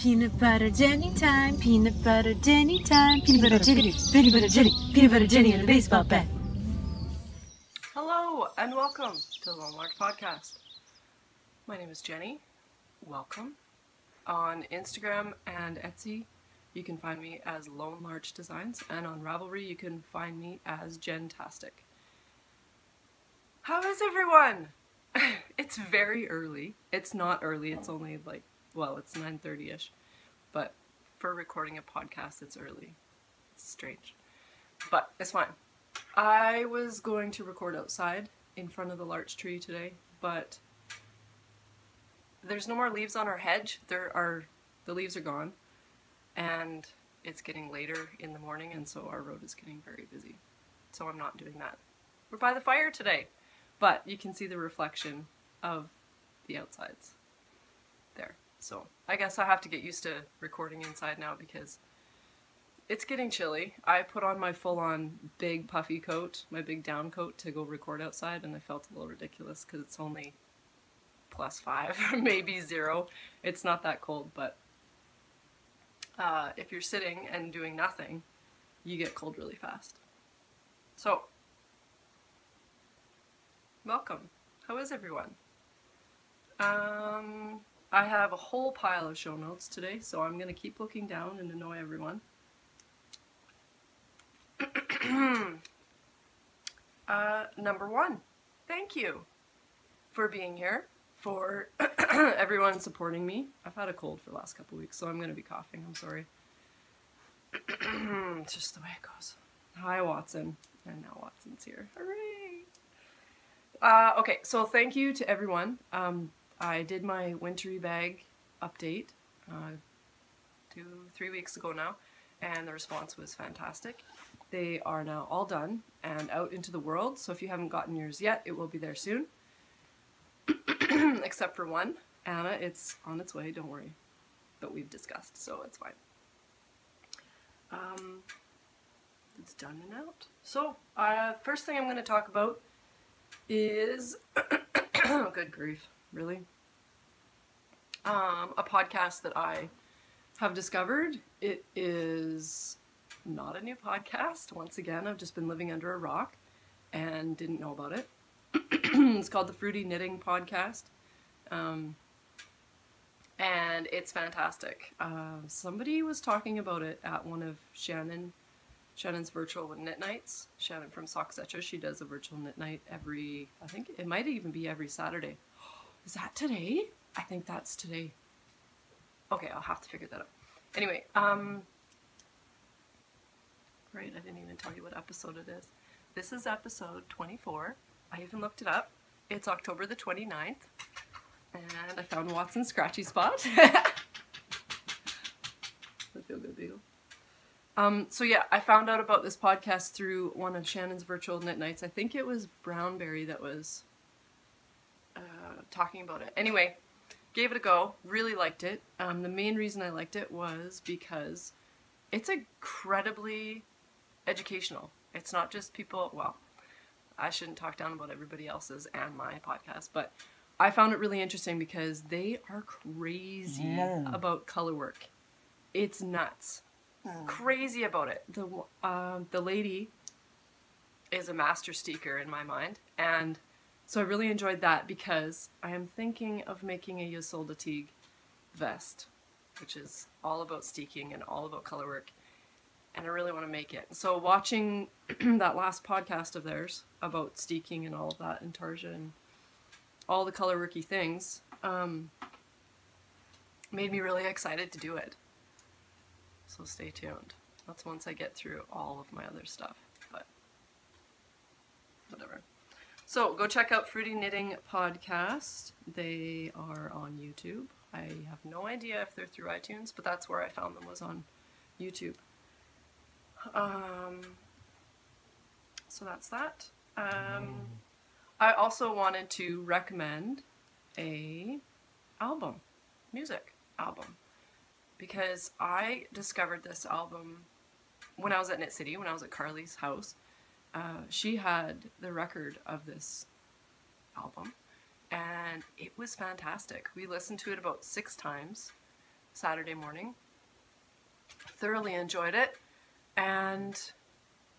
Peanut butter Jenny time, peanut butter Jenny time, peanut butter Jenny, peanut butter Jenny, peanut butter Jenny and the baseball bat. Hello and welcome to the Larch Podcast. My name is Jenny. Welcome. On Instagram and Etsy, you can find me as Lone Larch Designs, and on Ravelry, you can find me as jentastk. How is everyone? It's very early. It's not early. It's only it's 9:30ish. But for recording a podcast, it's early. It's strange. But it's fine. I was going to record outside in front of the larch tree today, but there's no more leaves on our hedge. The leaves are gone, and it's getting later in the morning, and so our road is getting very busy. So I'm not doing that. We're by the fire today, but you can see the reflection of the outsides there. So I guess I have to get used to recording inside now because it's getting chilly. I put on my full-on big puffy coat, my big down coat, to go record outside, and I felt a little ridiculous because it's only +5, maybe 0. It's not that cold, but if you're sitting and doing nothing, you get cold really fast. So, welcome. How is everyone? I have a whole pile of show notes today, so I'm going to keep looking down and annoy everyone. Number 1, thank you for being here, for everyone supporting me. I've had a cold for the last couple weeks, so I'm going to be coughing. I'm sorry. It's just the way it goes. Hi, Watson. And now Watson's here. Hooray! Okay, so thank you to everyone. I did my wintry bag update 2-3 weeks ago now, and the response was fantastic. They are now all done and out into the world, so if you haven't gotten yours yet, it will be there soon. Except for one, Anna, it's on its way, don't worry. But we've discussed, so it's fine. It's done and out. So, first thing I'm going to talk about is, oh, good grief, really? A podcast that I have discovered. It is not a new podcast. Once again, I've just been living under a rock and didn't know about it. It's called the Fruity Knitting Podcast. And it's fantastic. Somebody was talking about it at one of Shannon's virtual knit nights. Shannon from Socks Etcher, she does a virtual knit night I think it might even be every Saturday. Is that today? I think that's today. Okay, I'll have to figure that out. Anyway, right, I didn't even tell you what episode it is. This is episode 24. I even looked it up. It's October the 29th. And I found Watson's scratchy spot. I feel good, Beagle. So yeah, I found out about this podcast through one of Shannon's virtual knit nights. I think it was Brownberry that was talking about it. Anyway, gave it a go. Really liked it. The main reason I liked it was because it's incredibly educational. It's not just people, well, I shouldn't talk down about everybody else's and my podcast, but I found it really interesting because they are crazy about color work. It's nuts. Crazy about it. The lady is a master steeker in my mind, and so I really enjoyed that because I am thinking of making a Ysolda Teague vest, which is all about steeking and all about color work, and I really want to make it. So watching that last podcast of theirs about steeking and all of that, and Tarja and all the color worky things, made me really excited to do it. So stay tuned. That's once I get through all of my other stuff, but whatever. So go check out Fruity Knitting Podcast. They are on YouTube. I have no idea if they're through iTunes, but that's where I found them, was on YouTube. So that's that. I also wanted to recommend a music album, because I discovered this album when I was at Knit City, when I was at Carly's house. She had the record of this album, and it was fantastic. We listened to it about 6 times. Saturday morning. Thoroughly enjoyed it, and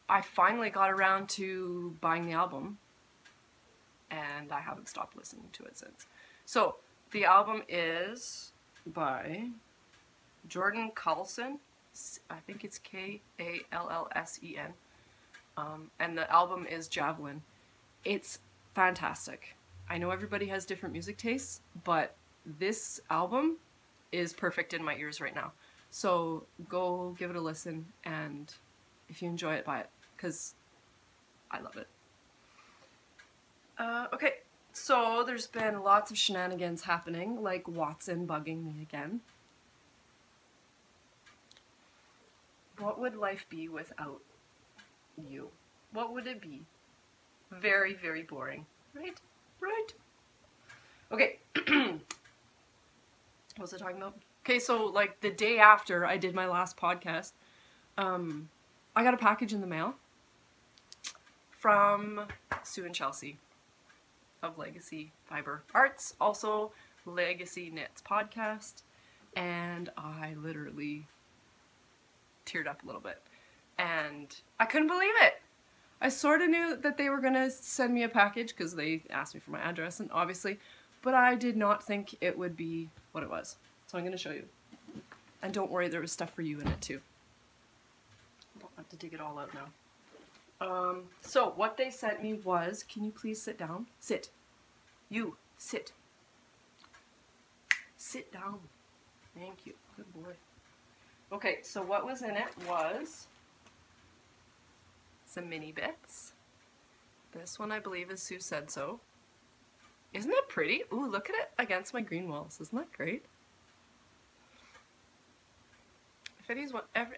I finally got around to buying the album, and I haven't stopped listening to it since. So, the album is by Jordan Klassen. I think it's Kallsen. And the album is Javelin. It's fantastic. I know everybody has different music tastes, but this album is perfect in my ears right now. So go give it a listen, and if you enjoy it, buy it, because I love it. Okay, so there's been lots of shenanigans happening, like Watson bugging me again. What would life be without you? What would it be? Very, very boring. Right? Right? Okay. What was I talking about? Okay, so like the day after I did my last podcast, I got a package in the mail from Sue and Chelsea of Legacy Fiber Arts, also Legacy Knits Podcast, and I literally teared up a little bit, and I couldn't believe it. I sort of knew that they were going to send me a package because they asked me for my address, and obviously, but I did not think it would be what it was. So I'm going to show you. And don't worry, there was stuff for you in it too. I don't have to dig it all out now. So what they sent me was, can you please sit down? Sit. You, sit. Sit down. Thank you. Good boy. Okay, so what was in it was some mini bits. This one I believe is Sue Said So. Isn't it pretty? Ooh, look at it against my green walls. Isn't that great? If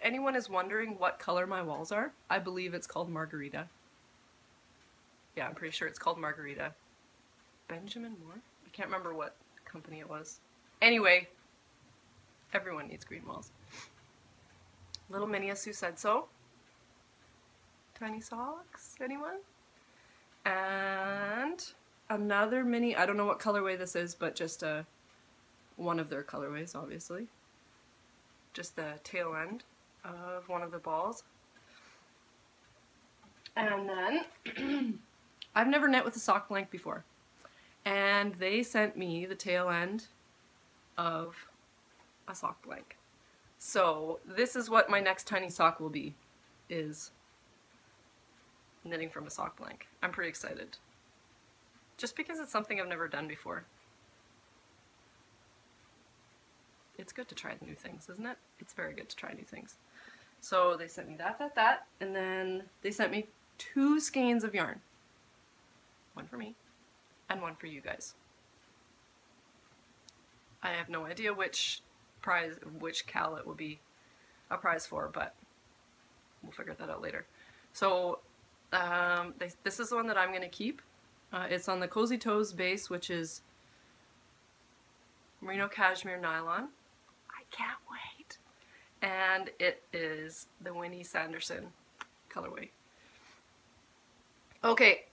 anyone is wondering what color my walls are, I believe it's called Margarita. Yeah, I'm pretty sure it's called Margarita. Benjamin Moore? I can't remember what company it was. Anyway, everyone needs green walls. Little mini Sue Said So. Tiny socks, anyone? And another mini, I don't know what colorway this is, but just one of their colorways, obviously. Just the tail end of one of the balls. And then, I've never knit with a sock blank before. And they sent me the tail end of a sock blank. So this is what my next tiny sock will be, is knitting from a sock blank. I'm pretty excited. Just because it's something I've never done before. It's good to try new things, isn't it? It's very good to try new things. So they sent me that, and then they sent me 2 skeins of yarn. One for me, and one for you guys. I have no idea which cal it will be a prize for, but we'll figure that out later. So this is the one that I'm going to keep. It's on the Cozy Toes base, which is merino cashmere nylon. I can't wait. And it is the Winnie Sanderson colorway. Okay,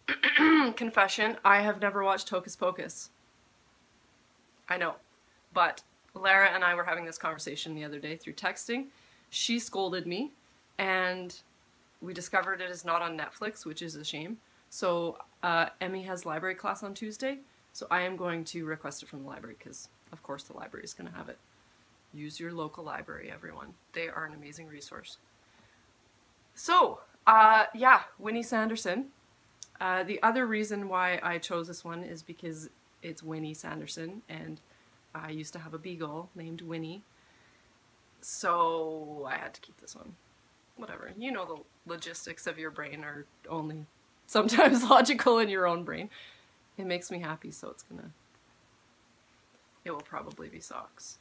confession, I have never watched Hocus Pocus. I know, but Lara and I were having this conversation the other day through texting. She scolded me, and we discovered it is not on Netflix, which is a shame. So Emmy has library class on Tuesday, so I am going to request it from the library because, of course, the library is going to have it. Use your local library, everyone. They are an amazing resource. So, yeah, Winnie Sanderson. The other reason why I chose this one is because it's Winnie Sanderson, and I used to have a beagle named Winnie, so I had to keep this one. Whatever. You know the logistics of your brain are only sometimes logical in your own brain. It makes me happy, so it will probably be socks.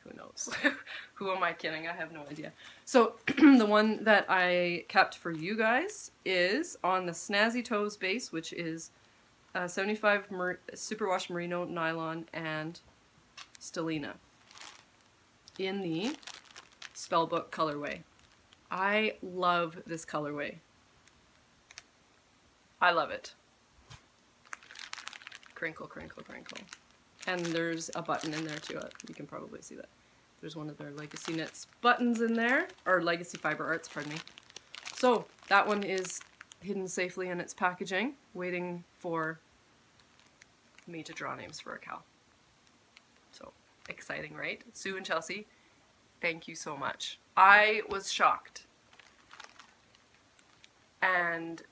Who knows? Who am I kidding? I have no idea. So the one that I kept for you guys is on the Snazzy Toes base, which is 75 superwash merino nylon and stellina in the Spellbook colorway. I love this colorway. I love it. Crinkle, crinkle, crinkle. And there's a button in there too. You can probably see that. There's one of their Legacy Knits buttons in there, or Legacy Fiber Arts, pardon me. So that one is hidden safely in its packaging, waiting for me to draw names for a cow. So exciting, right? Sue and Chelsea, thank you so much. I was shocked and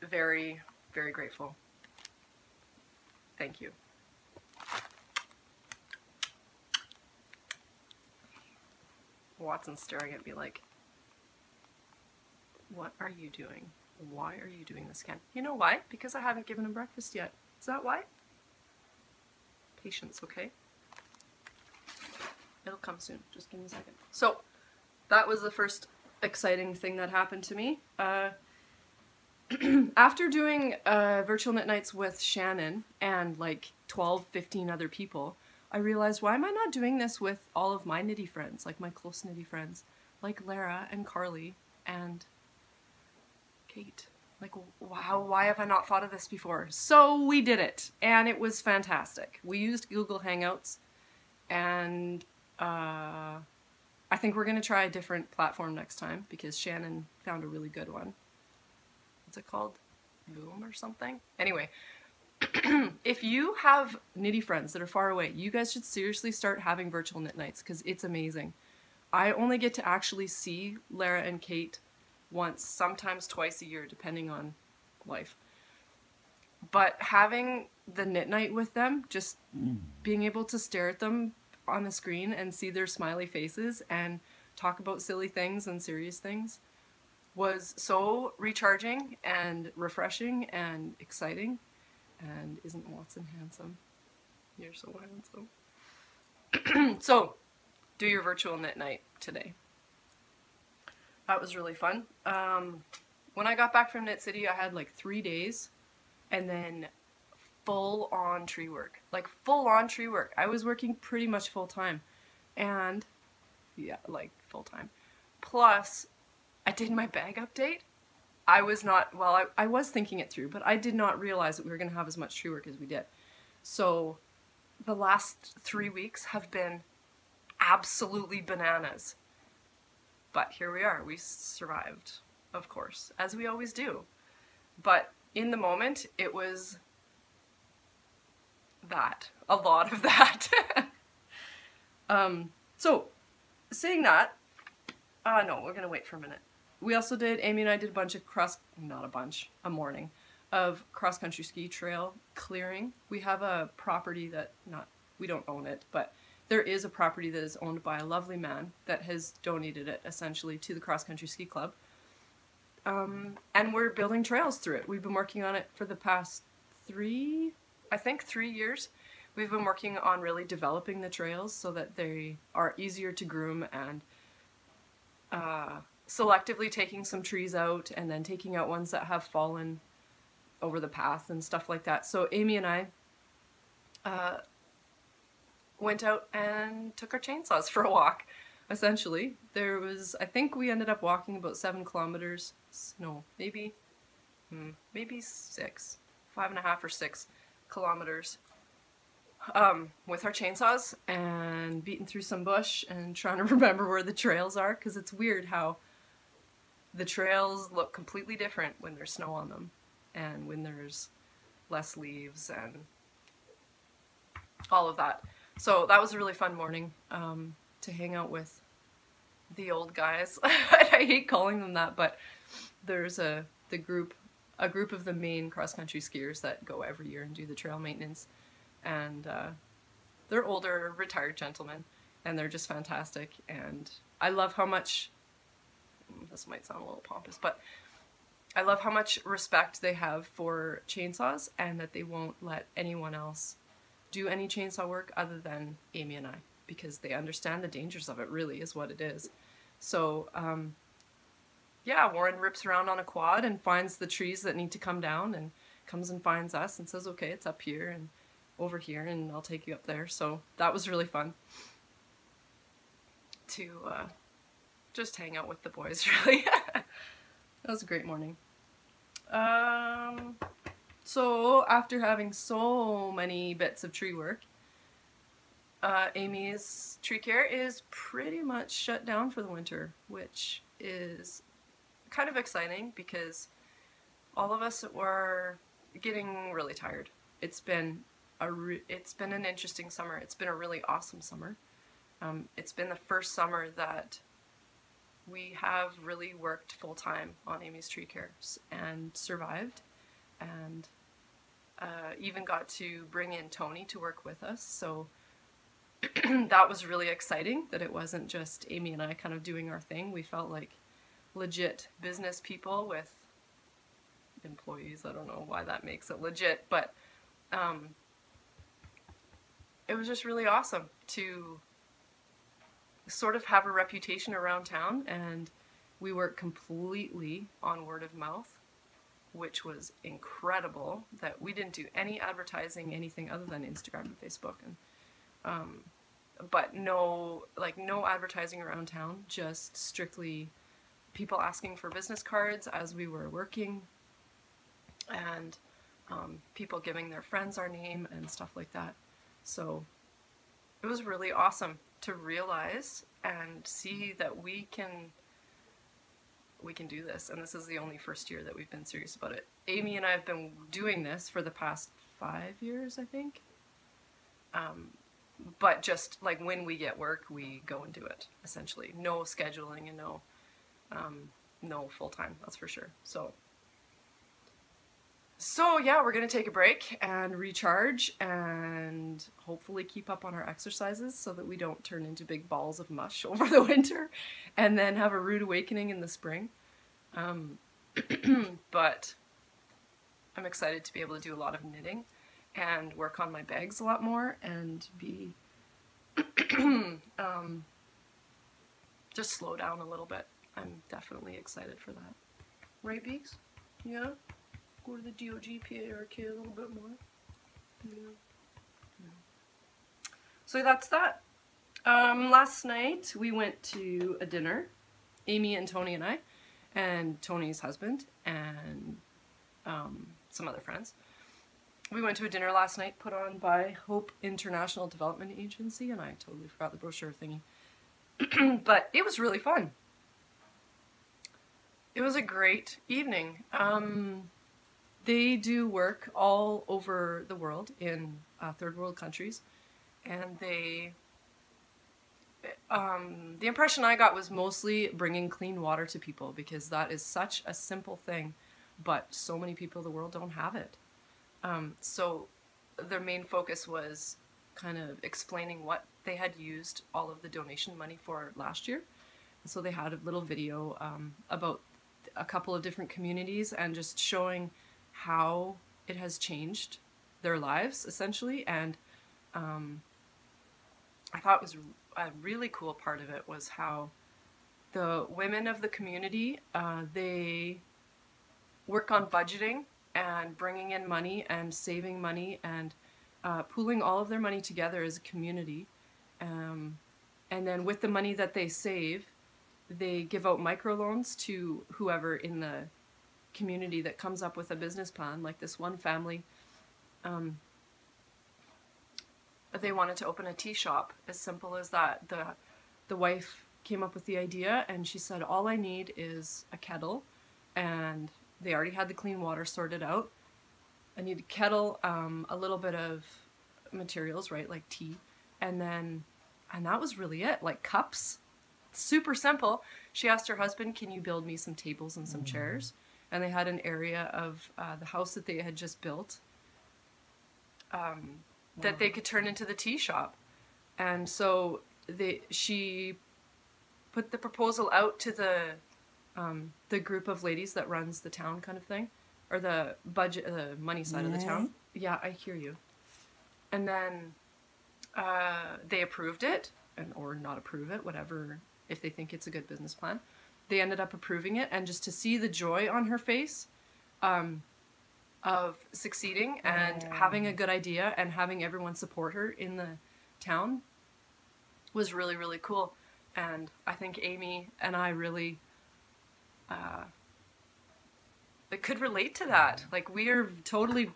very, very grateful. Thank you. Watson's staring at me like, what are you doing? Why are you doing this, Ken? You know why? Because I haven't given him breakfast yet. Is that why? Patience, okay? It'll come soon. Just give me a second. So, that was the first exciting thing that happened to me. After doing virtual knit nights with Shannon and like 12, 15 other people, I realized, why am I not doing this with all of my knitty friends, like my close knitty friends, like Lara and Carly and Kate? Like, wow, why have I not thought of this before? So we did it, and it was fantastic. We used Google Hangouts, and I think we're going to try a different platform next time, because Shannon found a really good one. What's it called? Boom or something? Anyway, if you have knitty friends that are far away, you guys should seriously start having virtual knit nights, because it's amazing. I only get to actually see Lara and Kate once, sometimes twice a year, depending on life. But having the knit night with them, just being able to stare at them on the screen and see their smiley faces and talk about silly things and serious things was so recharging and refreshing and exciting. And isn't Watson handsome? You're so handsome. So, do your virtual knit night today. That was really fun. When I got back from Knit City, I had like 3 days and then full-on tree work. Like, full-on tree work. I was working pretty much full-time. And, yeah, like, full-time. Plus, I did my bag update. I was not, well, I was thinking it through, but I did not realize that we were going to have as much tree work as we did. So, the last 3 weeks have been absolutely bananas. But here we are. We survived, of course, as we always do. But in the moment, it was that. A lot of that. So, saying that, no, we're going to wait for a minute. We also did, Amy and I did a bunch of a morning of cross-country ski trail clearing. We have a property that, we don't own it, but there is a property that is owned by a lovely man that has donated it, essentially, to the cross-country ski club. And we're building trails through it. We've been working on it for the past 3 years. We've been working on really developing the trails so that they are easier to groom and selectively taking some trees out and then taking out ones that have fallen over the path and stuff like that. So Amy and I went out and took our chainsaws for a walk, essentially. There was, I think we ended up walking about 7 kilometers, no, maybe 6, 5.5 or 6 kilometers with our chainsaws and beating through some bush and trying to remember where the trails are, because it's weird how the trails look completely different when there's snow on them and when there's less leaves and all of that. So that was a really fun morning to hang out with the old guys. I hate calling them that, but there's a group of the main cross-country skiers that go every year and do the trail maintenance. And they're older, retired gentlemen, and they're just fantastic. And I love how much, this might sound a little pompous, but I love how much respect they have for chainsaws and that they won't let anyone else do any chainsaw work other than Amy and I, because they understand the dangers of it, really, is what it is. So, yeah, Warren rips around on a quad and finds the trees that need to come down and comes and finds us and says, okay, it's up here and over here and I'll take you up there. So that was really fun to just hang out with the boys, really. That was a great morning. So after having so many bits of tree work, Amy's tree care is pretty much shut down for the winter, which is kind of exciting because all of us were getting really tired. It's been an interesting summer. It's been a really awesome summer. It's been the first summer that we have really worked full time on Amy's tree care and survived, and even got to bring in Tony to work with us. So that was really exciting that it wasn't just Amy and I kind of doing our thing. We felt like legit business people with employees. I don't know why that makes it legit, but it was just really awesome to sort of have a reputation around town, and we work completely on word of mouth, which was incredible. That we didn't do any advertising, anything other than Instagram and Facebook, and but no advertising around town, just strictly people asking for business cards as we were working, and people giving their friends our name and stuff like that. So it was really awesome to realize and see that we can do this, and this is the only first year that we've been serious about it. Amy and I have been doing this for the past 5 years, I think. But just like when we get work, we go and do it, essentially. No scheduling and no full-time, that's for sure. So yeah, we're gonna take a break and recharge and hopefully keep up on our exercises so that we don't turn into big balls of mush over the winter and then have a rude awakening in the spring. But I'm excited to be able to do a lot of knitting and work on my bags a lot more and be just slow down a little bit. I'm definitely excited for that. Right, Beaks? Yeah? Go to the DOGPARK a little bit more. Yeah. So that's that. Last night we went to a dinner, Amy and Tony and I, and Tony's husband, and some other friends. We went to a dinner last night put on by Hope International Development Agency, and I totally forgot the brochure thingy. But it was really fun. It was a great evening. They do work all over the world in third world countries, and the impression I got was mostly bringing clean water to people, because that is such a simple thing, but so many people in the world don't have it. So their main focus was kind of explaining what they had used all of the donation money for last year. And so they had a little video about a couple of different communities and just showing how it has changed their lives, essentially. And I thought it was a really cool part of it was how the women of the community, they work on budgeting and bringing in money and saving money and pooling all of their money together as a community. And then with the money that they save, they give out microloans to whoever in the community that comes up with a business plan. Like this one family, they wanted to open a tea shop, as simple as that. The wife came up with the idea, and she said, all I need is a kettle, and they already had the clean water sorted out. I need a kettle, a little bit of materials, right, like tea, and that was really it, like cups. Super simple. She asked her husband, can you build me some tables and some chairs? And they had an area of the house that they had just built that they could turn into the tea shop. And so she put the proposal out to the group of ladies that runs the town, kind of thing, or the budget, the money side of the town. Yeah, I hear you. And then they approved it, or not approve it, whatever, if they think it's a good business plan. They ended up approving it, and just to see the joy on her face of succeeding and having a good idea and having everyone support her in the town was really, really cool. And I think Amy and I really could relate to that. Like, we are totally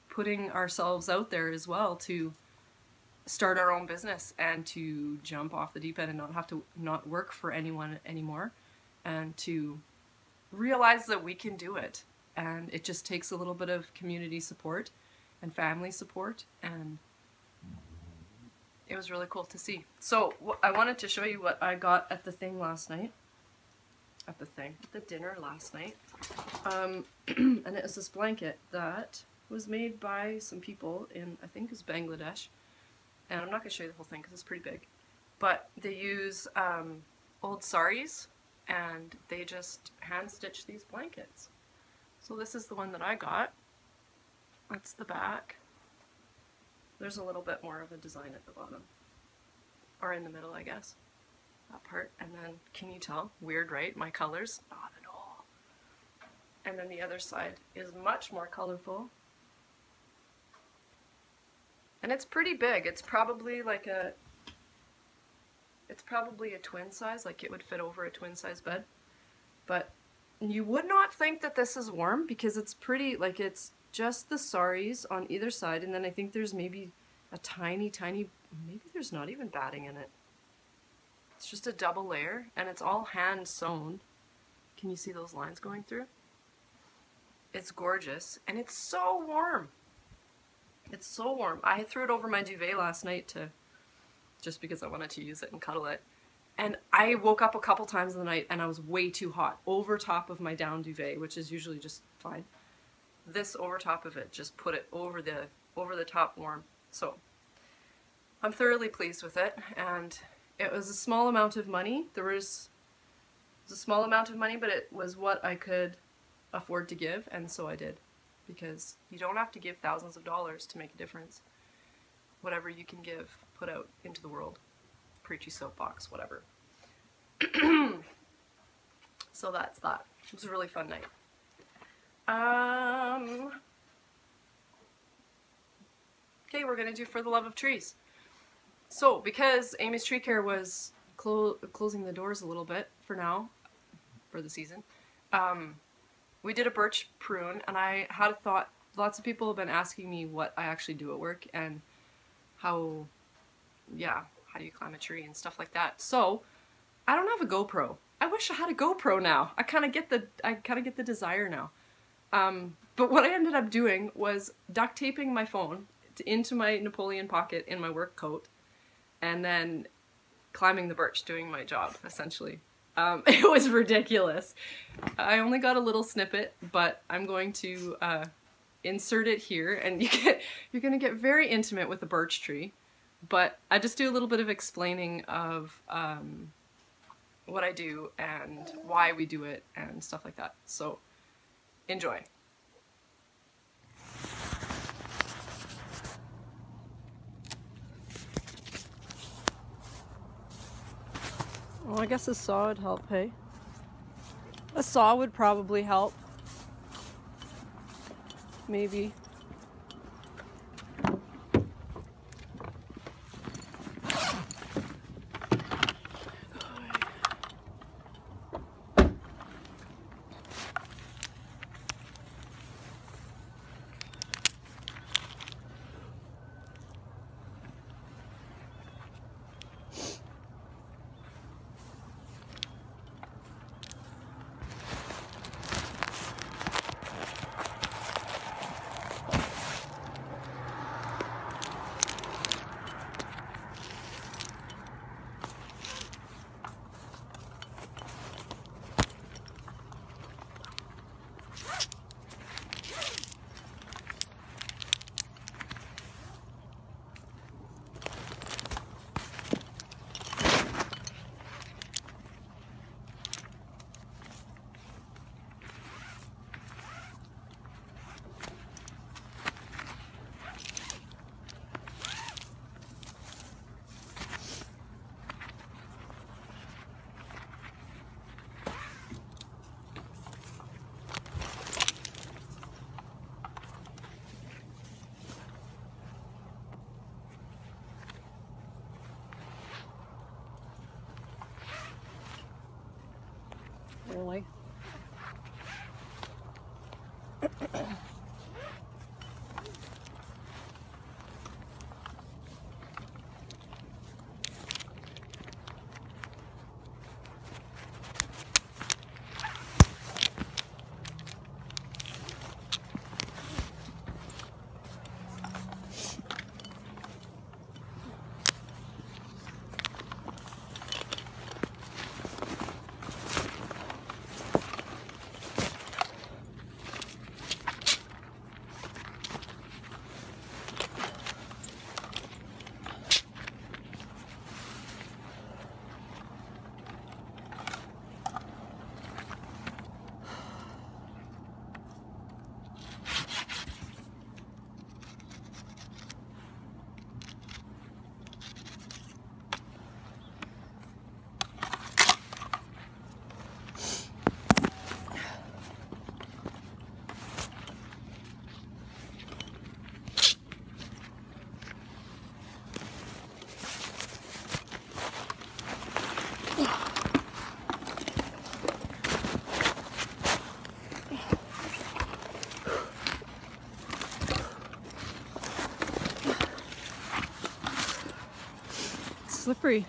putting ourselves out there as well to start our own business and to jump off the deep end and not have to not work for anyone anymore, and to realize that we can do it. And it just takes a little bit of community support and family support, and it was really cool to see. So I wanted to show you what I got at the thing last night. At the dinner last night. And it was this blanket that was made by some people in, I think it's Bangladesh. And I'm not going to show you the whole thing because it's pretty big. But they use old saris, and they just hand stitch these blankets. So this is the one that I got. That's the back. There's a little bit more of a design at the bottom. Or in the middle, I guess. That part. And then, can you tell? Weird, right? My colors? Not at all. And then the other side is much more colorful. And it's pretty big. It's probably like a... It's probably a twin size, like it would fit over a twin size bed. But you would not think that this is warm because it's pretty, like it's just the saris on either side, and then I think there's maybe a tiny, maybe there's not even batting in it. It's just a double layer, and it's all hand sewn. Can you see those lines going through? It's gorgeous, and it's so warm. It's so warm. I threw it over my duvet last night just because I wanted to use it and cuddle it. And I woke up a couple times in the night and I was way too hot over top of my down duvet, which is usually just fine. This over top of it just put it over the top warm. So I'm thoroughly pleased with it, and it was a small amount of money. It was a small amount of money, but it was what I could afford to give, and so I did. Because you don't have to give thousands of dollars to make a difference. Whatever you can give, put out into the world. Preachy soapbox, whatever. So that's that. It was a really fun night. Okay, we're gonna do For the Love of Trees. So, because Amy's Tree Care was closing the doors a little bit for now, for the season, we did a birch prune, and I had a thought. Lots of people have been asking me what I actually do at work and how do you climb a tree and stuff like that. So I don't have a GoPro. I wish I had a GoPro now. I kind of get the desire now. But what I ended up doing was duct taping my phone into my Napoleon pocket in my work coat, and then climbing the birch, doing my job essentially. It was ridiculous. I only got a little snippet, but I'm going to insert it here, and you're gonna get very intimate with the birch tree. But I just do a little bit of explaining of what I do and why we do it and stuff like that. So enjoy. Well, I guess a saw would help, hey? A saw would probably help. Maybe. Really? slippery.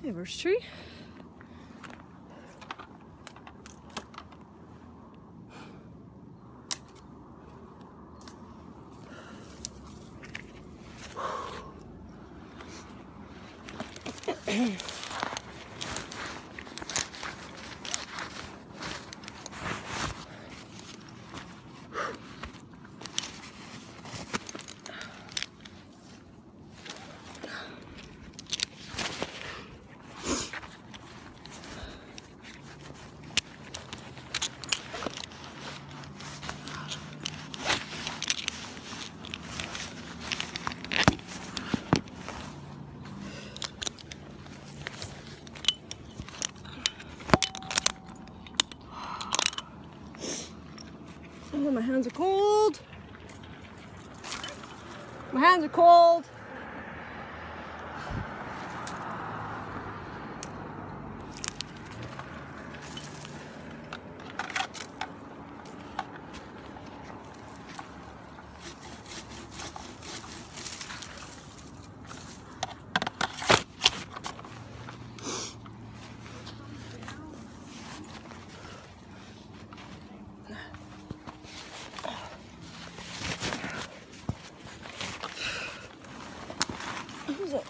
Hey, where's tree? Oh, my hands are cold. My hands are cold.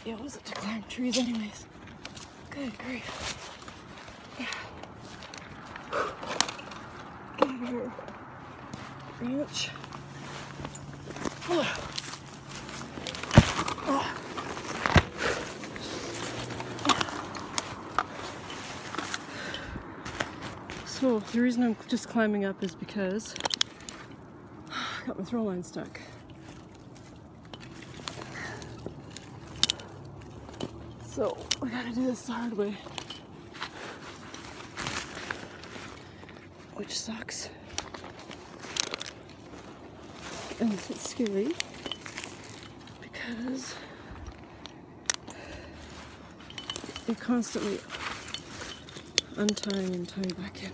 Yeah, what was it to climb trees anyways? Good grief. Get out of here. Branch. So the reason I'm just climbing up is because I got my throw line stuck. So I gotta do this the hard way, which sucks, and it's scary because you're constantly untying and tying back in.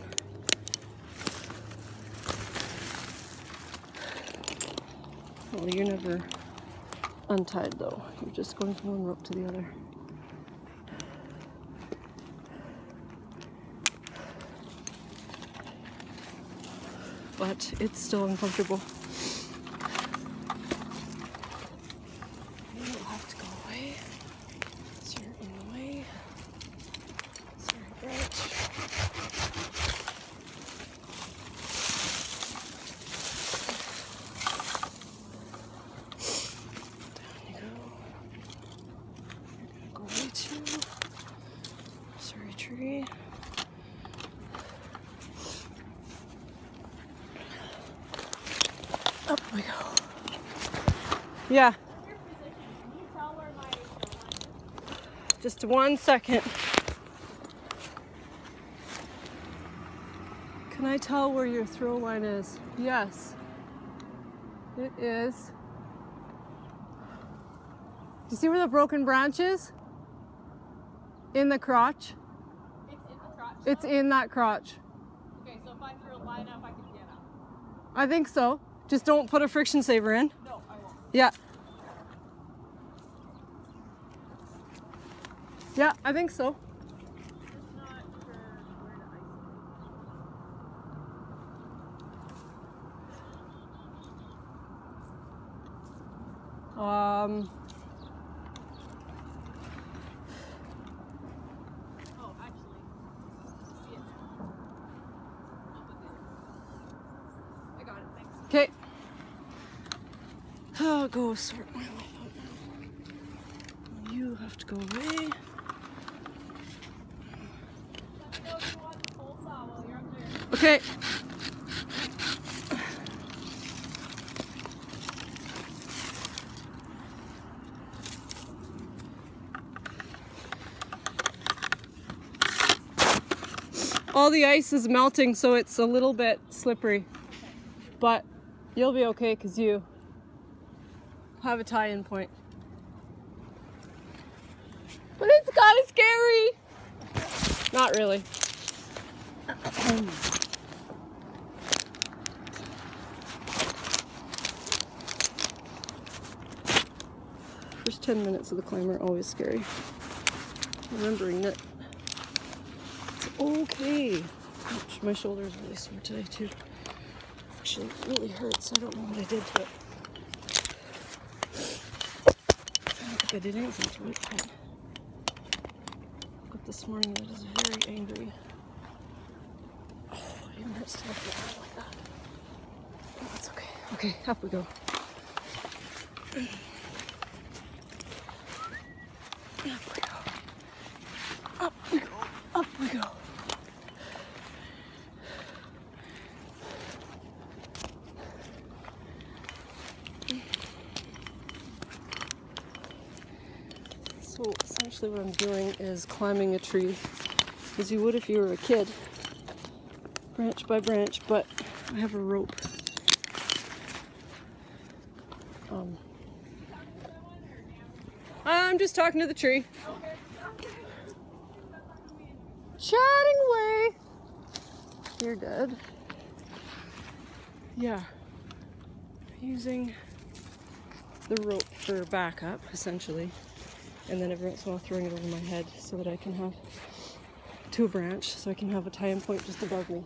Well, you're never untied though, you're just going from one rope to the other. But it's still uncomfortable. You'll have to go away. So you're in the way. Sorry, branch. Down you go. You're gonna go away too. Sorry, tree. Up we go. Yeah. Just 1 second. Can I tell where your throw line is? Yes. It is. Do you see where the broken branch is? In the crotch? It's in the crotch? It's in that crotch. Okay, so if I threw a line up, I could get up. I think so. Just don't put a friction saver in. No, I won't. Yeah. Yeah, I think so. Just not sure where to ice it. Oh, actually, see it now. Up with it. I got it, thanks. Okay. I'll go sort my life out now. You have to go away. Let me know if you want the pole saw while you're up there. Okay. All the ice is melting, so it's a little bit slippery. But you'll be okay because you have a tie-in point. But it's kind of scary. Not really. First 10 minutes of the climb are always scary. Remembering that it's okay. Ouch, my shoulder is really sore today too. Actually, it really hurts. I don't know what I did to it. I don't think I did anything to it. But I woke up this morning and I was very angry. Oh, it even hurts to lift my arm like that. Oh, it's okay. Okay, up we go. Up we go. Up we go. Up we go. So essentially what I'm doing is climbing a tree as you would if you were a kid, branch by branch, but I have a rope. I'm just talking to the tree. Chatting away. You're good. Yeah. Using the rope for backup, essentially. And then every once in a while throwing it over my head so that I can have to a branch, so I can have a tie-in point just above me.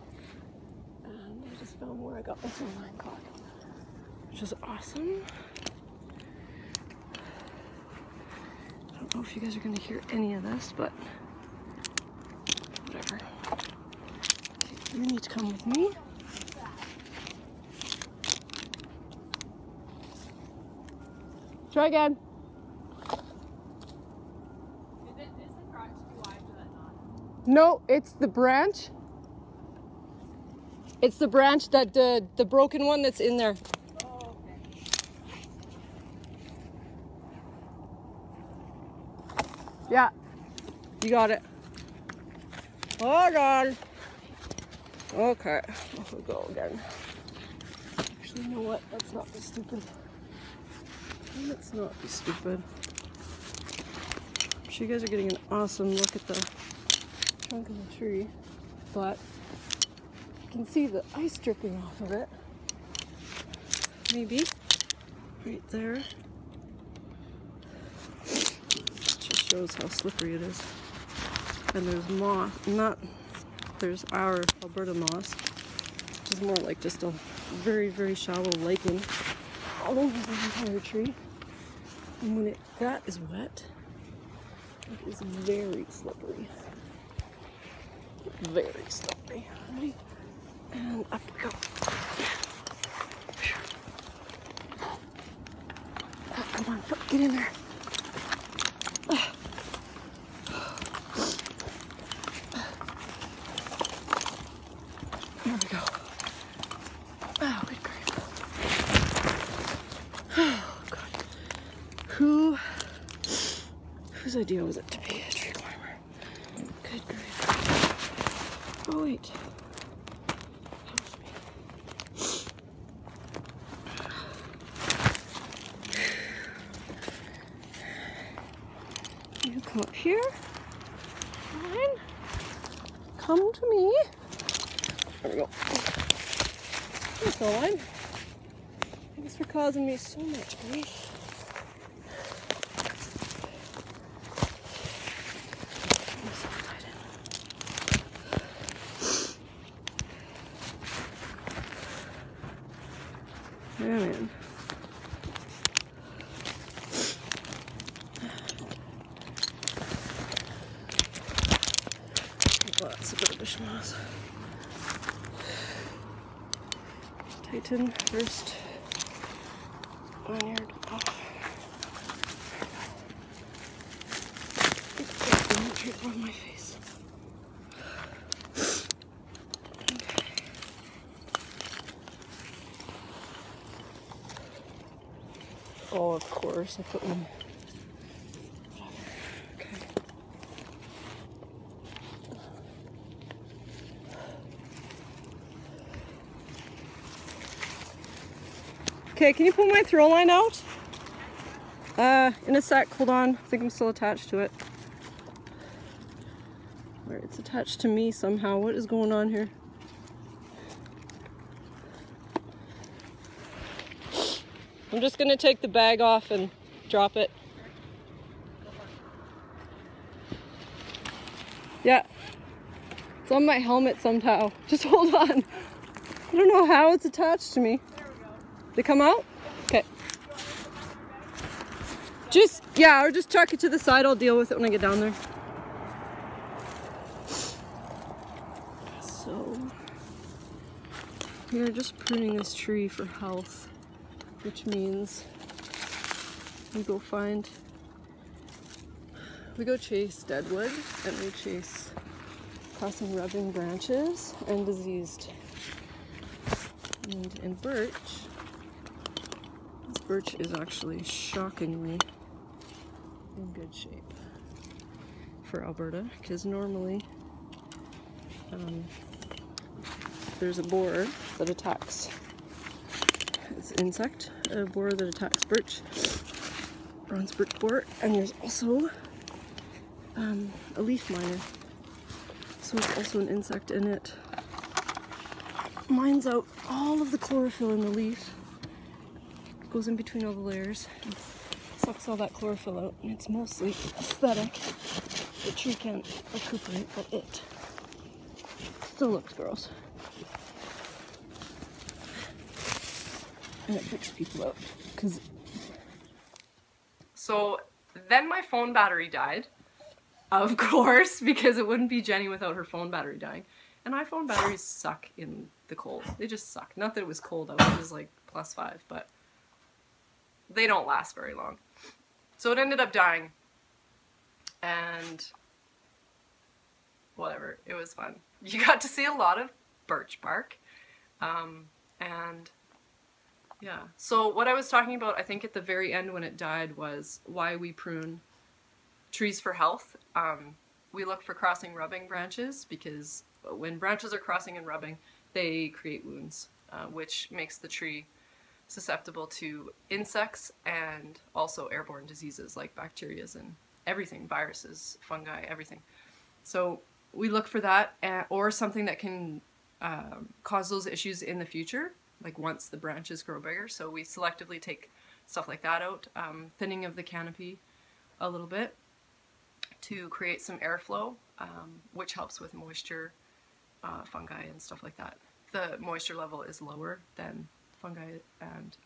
And I just found where I got my phone line caught, which is awesome. I don't know if you guys are going to hear any of this, but whatever. Okay, you need to come with me. Try again. Is the crotch too wide for that knot? No, it's the branch. It's the branch that the broken one that's in there. Oh, okay. Yeah, you got it. Hold on. Okay, off we go again. Actually, you know what? Let's not be stupid. Let's not be stupid. I'm sure you guys are getting an awesome look at the trunk of the tree, but you can see the ice dripping off of it. Maybe right there. Just shows how slippery it is. And there's moss, there's our Alberta moss, which is more like just a very, very shallow lichen all over the entire tree. And when that is wet, it is very slippery. Very slippery. Ready? And up we go. Oh, come on, get in there. There we go. Oh, good grief. Oh, God. Whose idea was it to be a tree climber? Good grief. Oh, wait. You come up here. Fine. Come to me. There we go. That's all right. Thanks for causing me so much grief. bit of a schmoz. Tighten first lanyard off. It's on my face. Okay. Oh, of course, I put my... Okay. Okay, can you pull my throw line out? In a sec, hold on. I think I'm still attached to it. Or it's attached to me somehow. What is going on here? I'm just gonna take the bag off and drop it. Yeah. It's on my helmet somehow. Just hold on. I don't know how it's attached to me. There we go. They come out? Okay. Just, yeah, or just chuck it to the side. I'll deal with it when I get down there. So, we're just pruning this tree for health, which means we go chase deadwood, and we chase Klassen rubbing branches and diseased. And in birch, this birch is actually shockingly in good shape for Alberta, because normally there's a borer that attacks, it's an insect, a borer that attacks birch, bronze birch borer, and there's also a leaf miner, so it's also an insect, and it mines out all of the chlorophyll in the leaf, goes in between all the layers, and sucks all that chlorophyll out, and it's mostly aesthetic. The tree can't recuperate, but it still looks gross. And it freaks people out, because... So then my phone battery died, of course, because it wouldn't be Jenny without her phone battery dying. And iPhone batteries suck in the cold. They just suck. Not that it was cold out, it was like +5, but they don't last very long. So it ended up dying. And whatever, it was fun. You got to see a lot of birch bark. And yeah, so what I was talking about, I think at the very end when it died, was why we prune trees for health. We look for crossing rubbing branches, because when branches are crossing and rubbing, they create wounds, which makes the tree susceptible to insects and also airborne diseases like bacteria and everything, viruses, fungi, everything. So we look for that, or something that can cause those issues in the future, like once the branches grow bigger. So we selectively take stuff like that out, thinning of the canopy a little bit to create some airflow, which helps with moisture, fungi and stuff like that. The moisture level is lower than fungi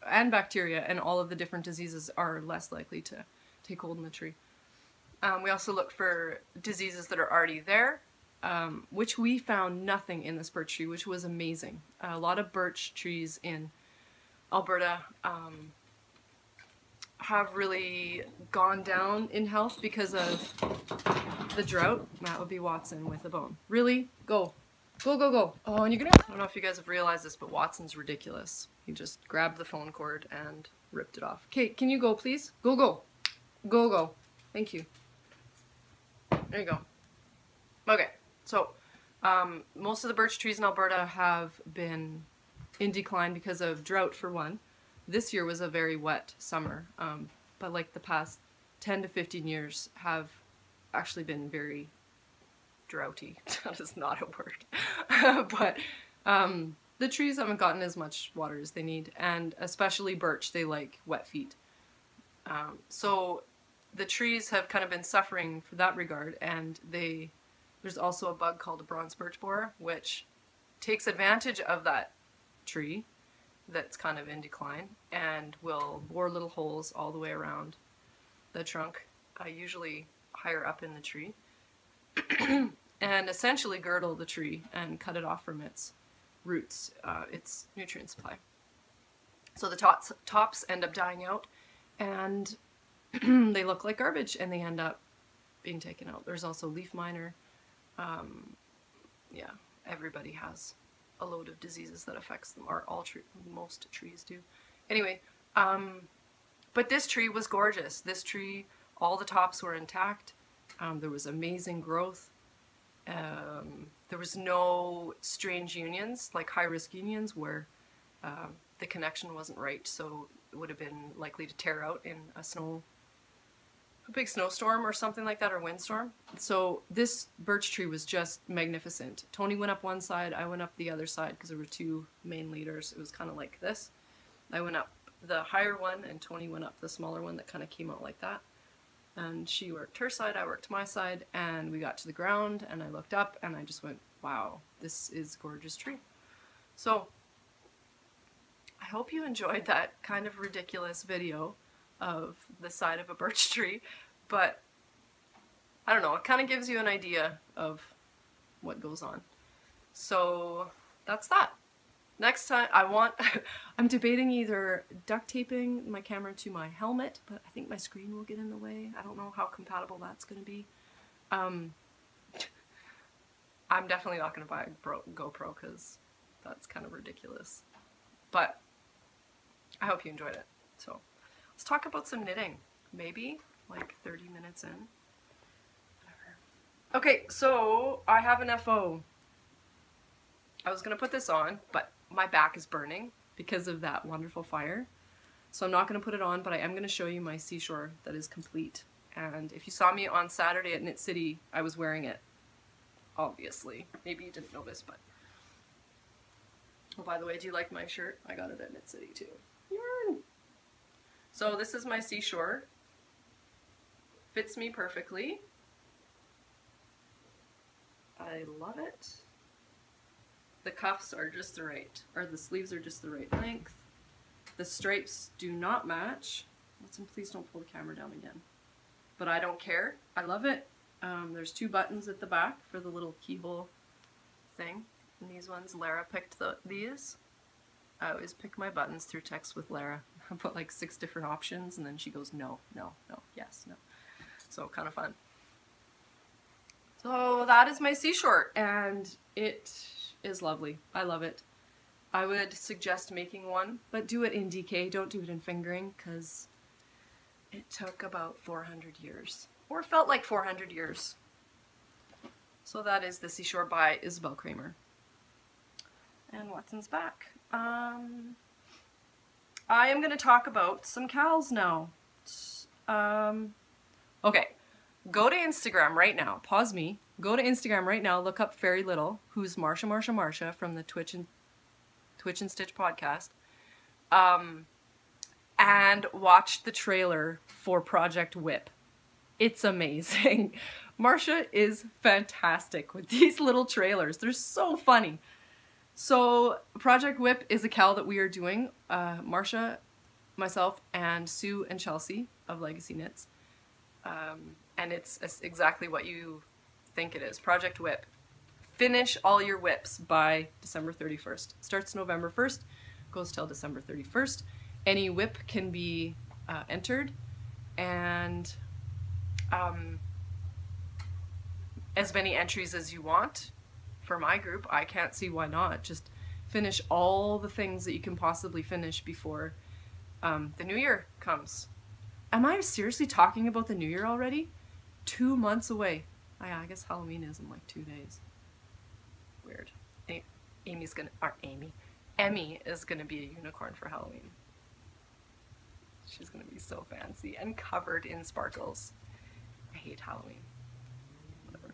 and bacteria, and all of the different diseases are less likely to take hold in the tree. We also look for diseases that are already there, which we found nothing in this birch tree, which was amazing. A lot of birch trees in Alberta have really gone down in health because of the drought. That would be Watson with a bone. Really? Go. Go, go, go. Oh, and you're gonna... I don't know if you guys have realized this, but Watson's ridiculous. He just grabbed the phone cord and ripped it off. Okay, can you go, please? Go, go. Go, go. Thank you. There you go. Okay, so most of the birch trees in Alberta have been in decline because of drought, for one. This year was a very wet summer, but like the past 10 to 15 years have actually been very droughty. That is not a word. But the trees haven't gotten as much water as they need, and especially birch, they like wet feet. So the trees have kind of been suffering for that regard, and there's also a bug called a bronze birch borer, which takes advantage of that tree that's kind of in decline and will bore little holes all the way around the trunk, usually higher up in the tree. and essentially girdle the tree and cut it off from its roots, its nutrient supply. So the tops end up dying out, and they look like garbage, and they end up being taken out. There's also leaf miner. Yeah, everybody has a load of diseases that affects them, or most trees do. Anyway, but this tree was gorgeous. This tree, all the tops were intact. There was amazing growth. There was no strange unions, like high-risk unions, where the connection wasn't right, so it would have been likely to tear out in a big snowstorm or something like that, or windstorm. So this birch tree was just magnificent. Tony went up one side, I went up the other side, because there were two main leaders. It was kind of like this. I went up the higher one, and Tony went up the smaller one that kind of came out like that. And she worked her side, I worked my side, and we got to the ground, and I looked up, and I just went, wow, this is a gorgeous tree. So I hope you enjoyed that kind of ridiculous video of the side of a birch tree, but I don't know, it kind of gives you an idea of what goes on. So that's that. Next time, I'm debating either duct taping my camera to my helmet, but I think my screen will get in the way. I don't know how compatible that's going to be. I'm definitely not going to buy a GoPro, because that's kind of ridiculous. But I hope you enjoyed it. So let's talk about some knitting. Maybe like 30 minutes in. Whatever. Okay, so I have an FO. I was going to put this on, but my back is burning because of that wonderful fire. So I'm not going to put it on, but I am going to show you my seashore that is complete. And if you saw me on Saturday at Knit City, I was wearing it. Obviously. Maybe you didn't notice, but... Oh, by the way, do you like my shirt? I got it at Knit City too. Yarn! So this is my seashore. Fits me perfectly. I love it. The cuffs are just the right, or the sleeves are just the right length. The stripes do not match. Please don't pull the camera down again. But I don't care. I love it. There's 2 buttons at the back for the little keyhole thing. And these ones, Lara picked these. I always pick my buttons through text with Lara. I put like 6 different options, and then she goes, no, no, no, yes, no. So kind of fun. So that is my seashore, and it is lovely. I love it. I would suggest making one, but do it in DK. Don't do it in fingering, because it took about 400 years. Or felt like 400 years. So that is The Seashore by Isabel Kramer. And Watson's back. I am going to talk about some cows now. Okay, go to Instagram right now. Pause me. Go to Instagram right now. Look up Fairy Little, who's Marsha from the Twitch and Stitch podcast. And watch the trailer for Project Whip. It's amazing. Marsha is fantastic with these little trailers. They're so funny. So Project Whip is a cow that we are doing. Marsha, myself, and Sue and Chelsea of Legacy Knits. And it's exactly what you think it is. Project Whip. Finish all your whips by December 31st. It starts November 1st, goes till December 31st. Any whip can be entered, and as many entries as you want. For my group, I can't see why not. Just finish all the things that you can possibly finish before the new year comes. Am I seriously talking about the new year already? 2 months away. I guess Halloween is in like 2 days. Weird. Emmy is gonna be a unicorn for Halloween. She's gonna be so fancy and covered in sparkles. I hate Halloween. Whatever.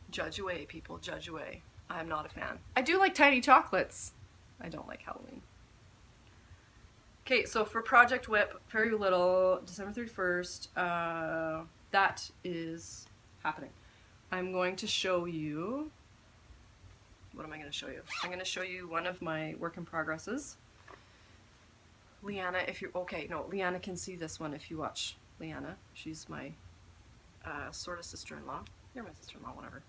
Judge away, people. Judge away. I'm not a fan. I do like tiny chocolates. I don't like Halloween. Okay, so for Project Whip, Fairy Little, December 31st, that is happening. I'm going to show you... What am I going to show you? I'm going to show you one of my work in progresses. Leanna, if you're... Okay, no, Leanna can see this one if you watch Leanna. She's my sort of sister-in-law. You're my sister-in-law, whatever.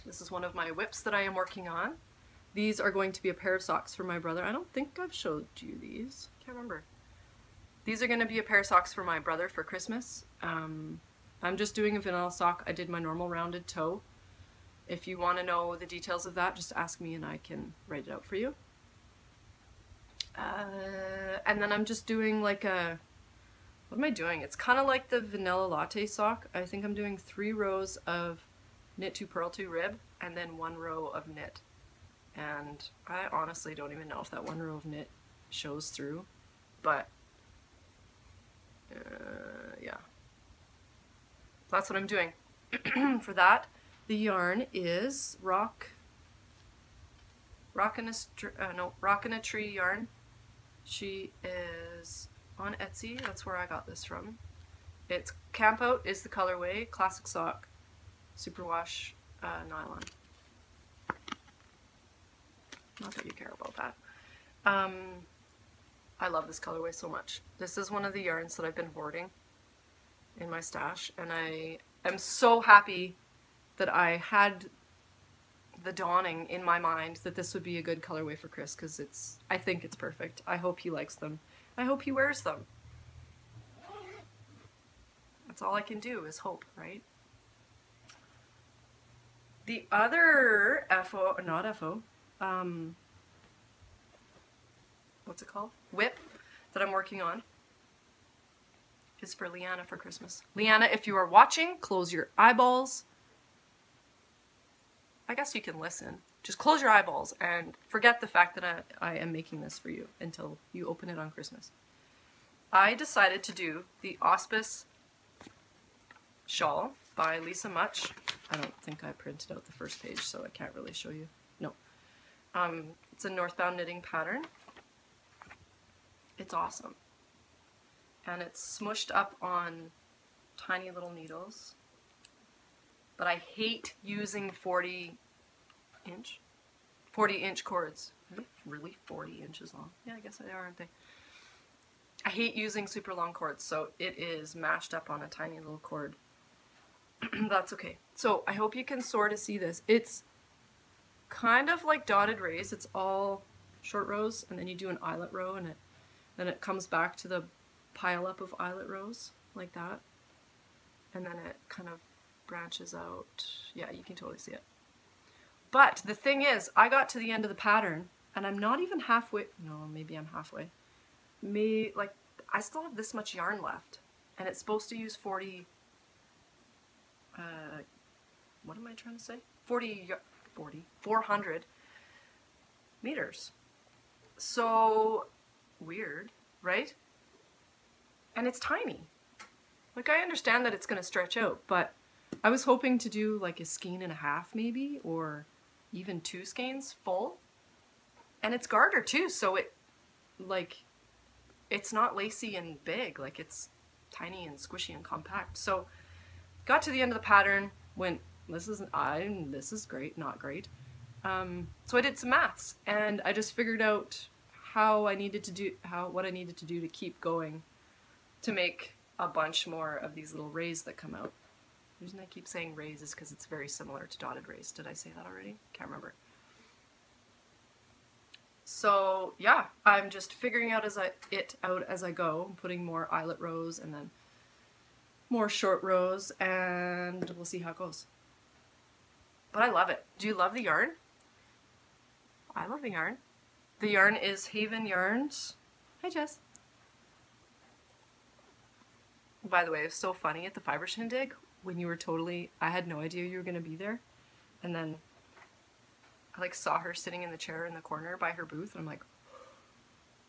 This is one of my whips that I am working on. These are going to be a pair of socks for my brother. I don't think I've showed you these. Can't remember. These are going to be a pair of socks for my brother for Christmas. I'm just doing a vanilla sock. I did my normal rounded toe. If you want to know the details of that, just ask me and I can write it out for you. And then I'm just doing like a, what am I doing? It's kind of like the vanilla latte sock. I think I'm doing 3 rows of knit 2 purl 2 rib and then 1 row of knit. And I honestly don't even know if that 1 row of knit shows through, but yeah. That's what I'm doing. For that, the yarn is Rockin' a Tree yarn. She is on Etsy. That's where I got this from. It's Camp Out is the colorway, classic sock, superwash nylon. Not that you care about that. I love this colorway so much. This is one of the yarns that I've been hoarding in my stash, and I am so happy that I had the dawning in my mind that this would be a good colorway for Chris, because I think it's perfect. I hope he likes them. I hope he wears them. That's all I can do is hope, right? The other what's it called? Whip that I'm working on is for Leanna for Christmas. Leanna, if you are watching, close your eyeballs. I guess you can listen. Just close your eyeballs and forget the fact that I am making this for you until you open it on Christmas. I decided to do the Auspice shawl by Lisa Mutch. I don't think I printed out the first page, so I can't really show you. No. It's a northbound knitting pattern. It's awesome. And it's smushed up on tiny little needles. But I hate using 40 inch cords. Are they really 40 inches long? Yeah, I guess they are, aren't they? I hate using super long cords, so it is mashed up on a tiny little cord. That's okay. So I hope you can sort of see this. It's kind of like dotted rays. It's all short rows, and then you do an eyelet row, and then it comes back to the pile up of eyelet rows like that, and then it kind of branches out. Yeah, you can totally see it. But the thing is, I got to the end of the pattern, and I'm not even halfway. No, maybe I'm halfway. Like, I still have this much yarn left, and it's supposed to use 40. What am I trying to say? 400 meters. So weird, right? And it's tiny. Like, I understand that it's going to stretch out, but I was hoping to do like a skein and a half maybe, or even 2 skeins full. And it's garter too, so it's not lacy and big, like it's tiny and squishy and compact. So got to the end of the pattern, went, this is great, not great. So I did some maths, and I just figured out what I needed to do to keep going to make a bunch more of these little rays that come out. The reason I keep saying rays is because it's very similar to dotted rays. Did I say that already? Can't remember. So yeah, I'm just figuring out it out as I go. I'm putting more eyelet rows and then more short rows, and we'll see how it goes. But I love it. Do you love the yarn? I love the yarn. The yarn is Haven Yarns. Hi, Jess. By the way, it was so funny at the fiber shindig when you were I had no idea you were going to be there. And then I saw her sitting in the chair in the corner by her booth, and I'm like,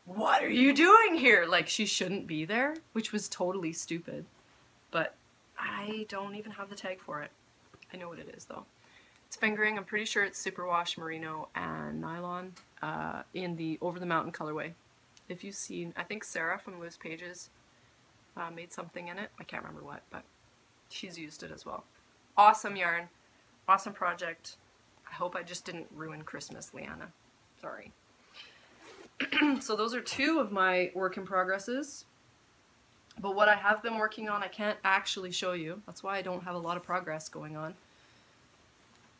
what are you doing here? Like, she shouldn't be there, which was totally stupid. But I don't even have the tag for it. I know what it is, though. It's fingering. I'm pretty sure it's superwash, merino, and nylon in the Over the Mountain colorway. If you've seen, I think Sarah from Loose Pages made something in it. I can't remember what, but she's used it as well. Awesome yarn. Awesome project. I hope I just didn't ruin Christmas, Leanna. Sorry. So those are 2 of my work in progresses. But what I have been working on, I can't actually show you. That's why I don't have a lot of progress going on.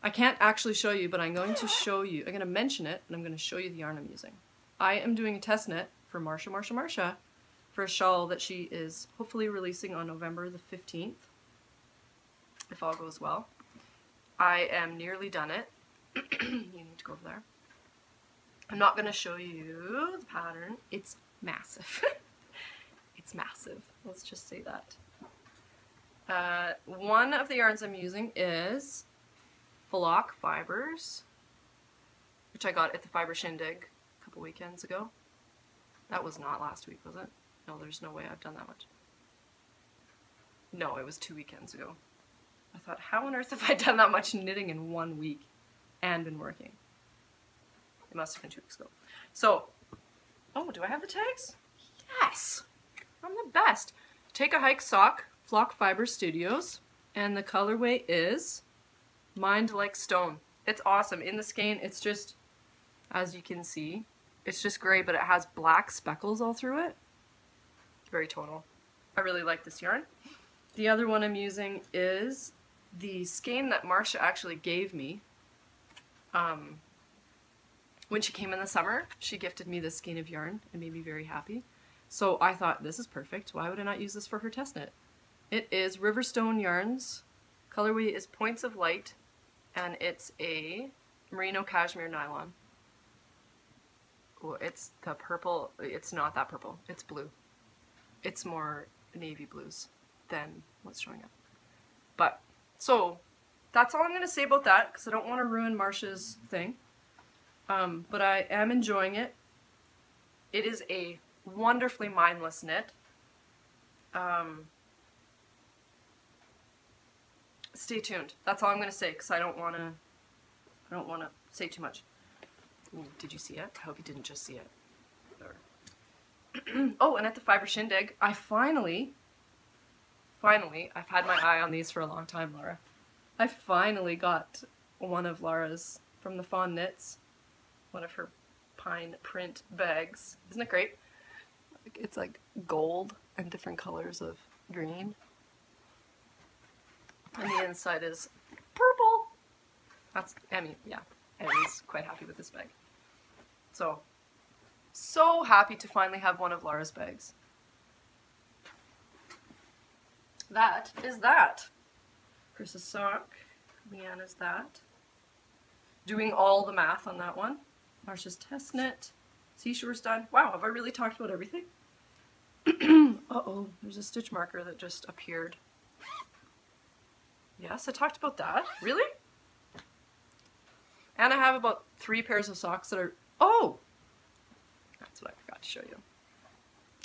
I can't actually show you, but I'm going to show you. I'm going to mention it, and I'm going to show you the yarn I'm using. I am doing a test knit for Marsha for a shawl that she is hopefully releasing on November the 15th, if all goes well. I am nearly done it. You need to go over there. I'm not going to show you the pattern. It's massive. It's massive. Let's just say that. One of the yarns I'm using is Flock Fibers, which I got at the Fiber Shindig a couple weekends ago. That was not last week, was it? No, there's no way I've done that much. No, it was 2 weekends ago. I thought, how on earth have I done that much knitting in 1 week and been working? It must have been 2 weeks ago. So, oh, do I have the tags? Yes! I'm the best. Take a Hike Sock, Flock Fiber Studios, and the colorway is Mind Like Stone. It's awesome. In the skein, it's just, as you can see, it's just gray, but it has black speckles all through it. Very tonal. I really like this yarn. The other one I'm using is the skein that Marsha actually gave me. When she came in the summer, she gifted me this skein of yarn and made me very happy. So I thought, this is perfect. Why would I not use this for her test knit? It is Riverstone Yarns. Colorway is Points of Light, and it's a merino cashmere nylon. Oh, it's the purple. It's not that purple. It's blue. It's more navy blues than what's showing up. But, so, that's all I'm going to say about that, because I don't want to ruin Marsha's thing. But I am enjoying it. It is a wonderfully mindless knit. Stay tuned. That's all I'm going to say, because I don't want to say too much. Ooh, did you see it? I hope you didn't just see it. There. Oh, and at the Fiber Shindig, I finally, I've had my eye on these for a long time, Laura. I finally got one of Laura's, from the Fawn Knits, one of her pine print bags. Isn't it great? It's like gold and different colors of green. And the inside is purple. That's, I mean, yeah, Emmy's quite happy with this bag. So happy to finally have one of Laura's bags. That is that. Chris's sock, Leanna's that. Doing all the math on that one. Marsha's test knit. Seashore's done. Wow, have I really talked about everything? Uh-oh, there's a stitch marker that just appeared. Yes, I talked about that. Really? And I have about 3 pairs of socks that are... Oh! That's what I forgot to show you.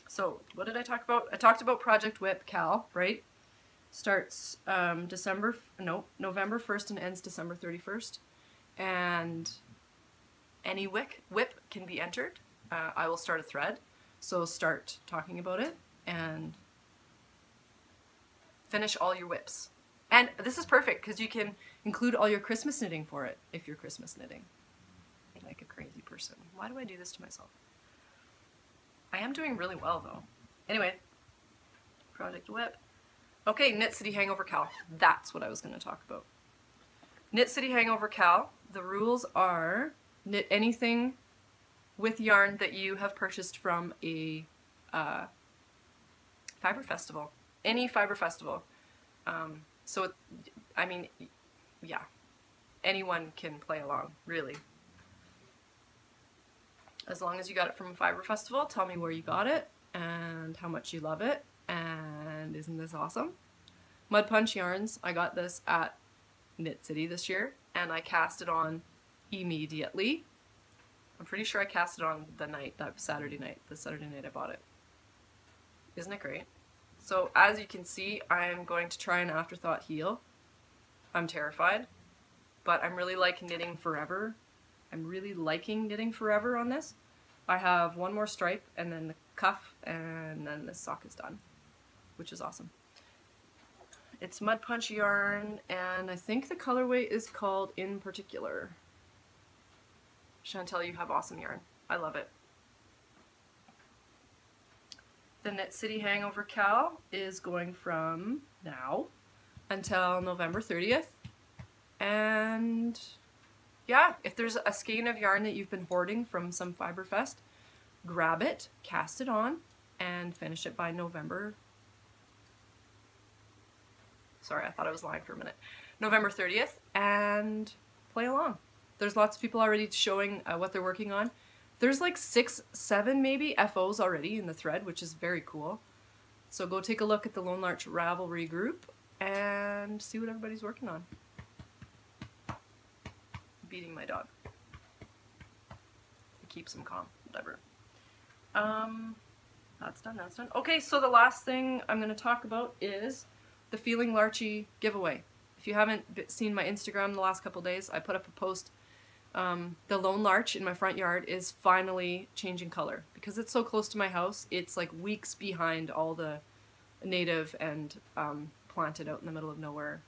So, what did I talk about? I talked about Project Whip Cal, right? Starts November 1st and ends December 31st. And any whip can be entered. I will start a thread, so start talking about it and finish all your whips. And this is perfect because you can include all your Christmas knitting for it if you're Christmas knitting. Like a crazy person. Why do I do this to myself? I am doing really well though. Anyway, Project Whip. Okay, Knit City Hangover Cal. That's what I was going to talk about. Knit City Hangover Cal. The rules are knit anything with yarn that you have purchased from a fiber festival. Any fiber festival. So, I mean, yeah. Anyone can play along, really. As long as you got it from a fiber festival, tell me where you got it and how much you love it. And isn't this awesome? Mud Punch yarns. I got this at Knit City this year, and I cast it on immediately. I'm pretty sure I cast it on the Saturday night I bought it. Isn't it great? So as you can see, I'm going to try an afterthought heel. I'm terrified, but I'm really liking knitting forever. I'm really liking knitting forever on this. I have one more stripe and then the cuff and then this sock is done, which is awesome. It's Mud Punch yarn, and I think the colorway is called In Particular. Chantel, you have awesome yarn. I love it. The Knit City Hangover Cal is going from now until November 30th. And yeah, if there's a skein of yarn that you've been hoarding from some Fiberfest, grab it, cast it on, and finish it by November. Sorry, I thought I was lying for a minute. November 30th, and play along. There's lots of people already showing what they're working on. There's like 6, 7 maybe FOs already in the thread, which is very cool. So go take a look at the Lone Larch Ravelry group and see what everybody's working on. Beating my dog. It keeps him calm, whatever. That's done, that's done. Okay, so the last thing I'm going to talk about is the Feeling Larchy giveaway. If you haven't seen my Instagram the last couple days, I put up a post. The Lone Larch in my front yard is finally changing color. Because it's so close to my house, it's like weeks behind all the native and planted out in the middle of nowhere.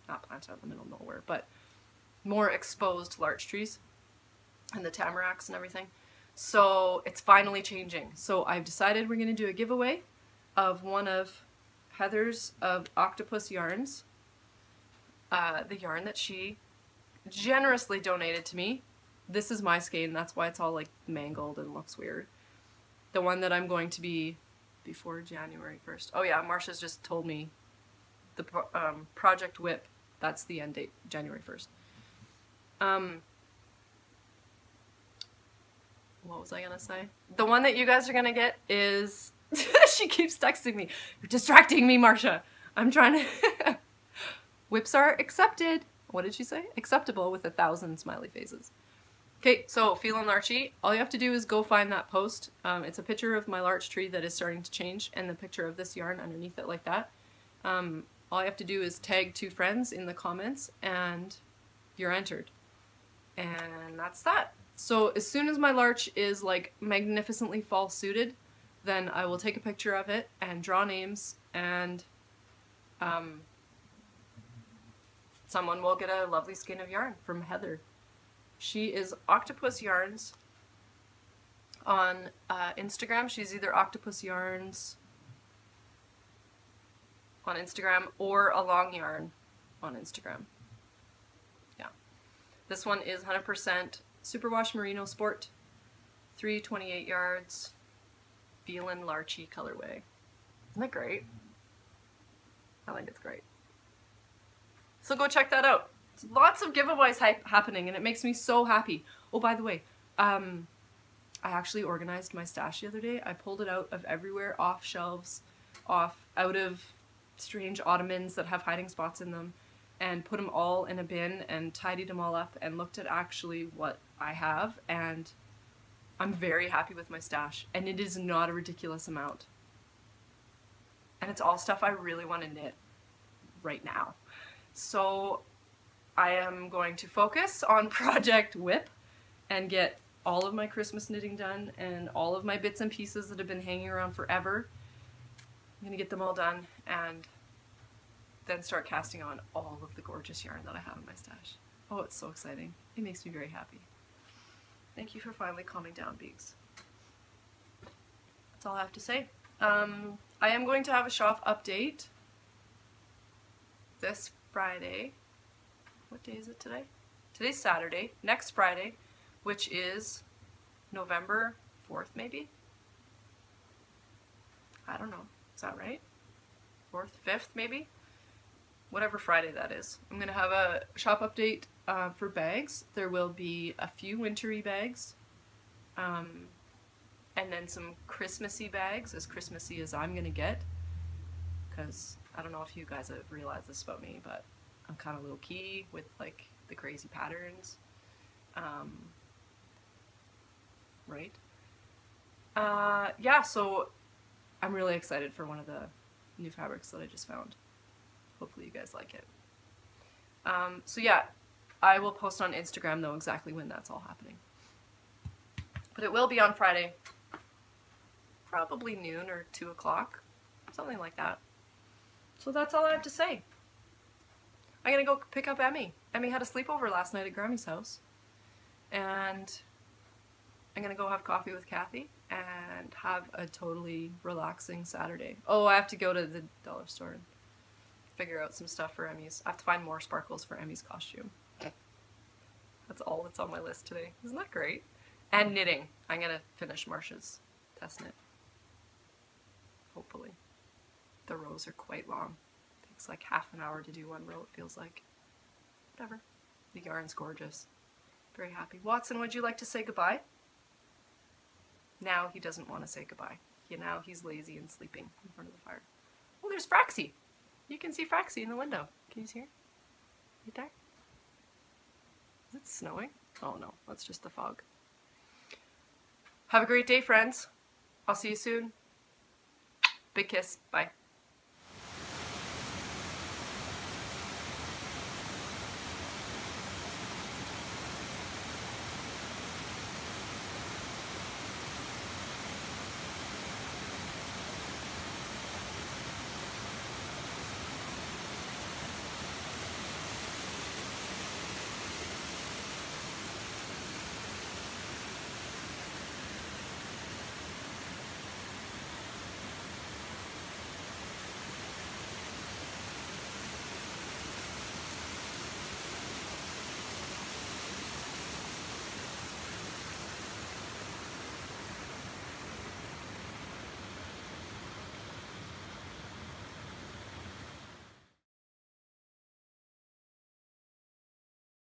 Not planted out in the middle of nowhere, but more exposed larch trees. And the tamaracks and everything. So it's finally changing. So I've decided we're going to do a giveaway of one of Heather's of Octopus yarns. The yarn that she generously donated to me. This is my skein, that's why it's all like mangled and looks weird. The one that I'm going to be before January 1st. Oh yeah, Marsha's just told me the Project Whip, that's the end date, January 1st. What was I gonna say? The one that you guys are gonna get is... She keeps texting me. You're distracting me, Marsha. I'm trying to... Whips are accepted. What did she say? Acceptable with 1,000 smiley faces. Okay, so Feelin' Larchy. All you have to do is go find that post. It's a picture of my larch tree that is starting to change and the picture of this yarn underneath it like that. All you have to do is tag 2 friends in the comments and you're entered. And that's that. So as soon as my larch is like magnificently fall suited, then I will take a picture of it and draw names and someone will get a lovely skein of yarn from Heather. She is Octopus Yarns on Instagram. She's either Octopus Yarns on Instagram or a long yarn on Instagram. Yeah. This one is 100% Superwash Merino Sport, 328 yards, Feelin' Larchy colorway. Isn't that great? I think it's great. So go check that out. Lots of giveaways happening and it makes me so happy. Oh, by the way, I actually organized my stash the other day. I pulled it out of everywhere, off shelves, out of strange ottomans that have hiding spots in them, and put them all in a bin and tidied them all up and looked at actually what I have, and I'm very happy with my stash. And it is not a ridiculous amount. And it's all stuff I really want to knit right now. So I am going to focus on Project Whip and get all of my Christmas knitting done and all of my bits and pieces that have been hanging around forever. I'm going to get them all done and then start casting on all of the gorgeous yarn that I have in my stash. Oh, it's so exciting. It makes me very happy. Thank you for finally calming down, Beaks. That's all I have to say. I am going to have a shop update this Friday. What day is it today? Today's Saturday. Next Friday, which is November 4th, maybe? I don't know. Is that right? 4th, 5th, maybe? Whatever Friday that is. I'm going to have a shop update for bags. There will be a few wintry bags. And then some Christmassy bags, as Christmassy as I'm going to get. Because I don't know if you guys have realized this about me, but I'm kind of low-key with like the crazy patterns. Right? Yeah, so I'm really excited for one of the new fabrics that I just found. Hopefully you guys like it. So yeah, I will post on Instagram though exactly when that's all happening. But it will be on Friday. Probably noon or 2 o'clock. Something like that. So that's all I have to say. I'm gonna go pick up Emmy. Emmy had a sleepover last night at Grammy's house. And I'm gonna go have coffee with Kathy and have a totally relaxing Saturday. Oh, I have to go to the dollar store and figure out some stuff for Emmy's. I have to find more sparkles for Emmy's costume. That's all that's on my list today. Isn't that great? And knitting. I'm gonna finish Marsha's test knit. Hopefully. The rows are quite long. It takes like half an hour to do one row, it feels like. Whatever. The yarn's gorgeous. Very happy. Watson, would you like to say goodbye? Now he doesn't want to say goodbye. Now he's lazy and sleeping in front of the fire. Oh, there's Fraxie. You can see Fraxie in the window. Can you see her? Right there? Is it snowing? Oh no, that's just the fog. Have a great day, friends. I'll see you soon. Big kiss. Bye.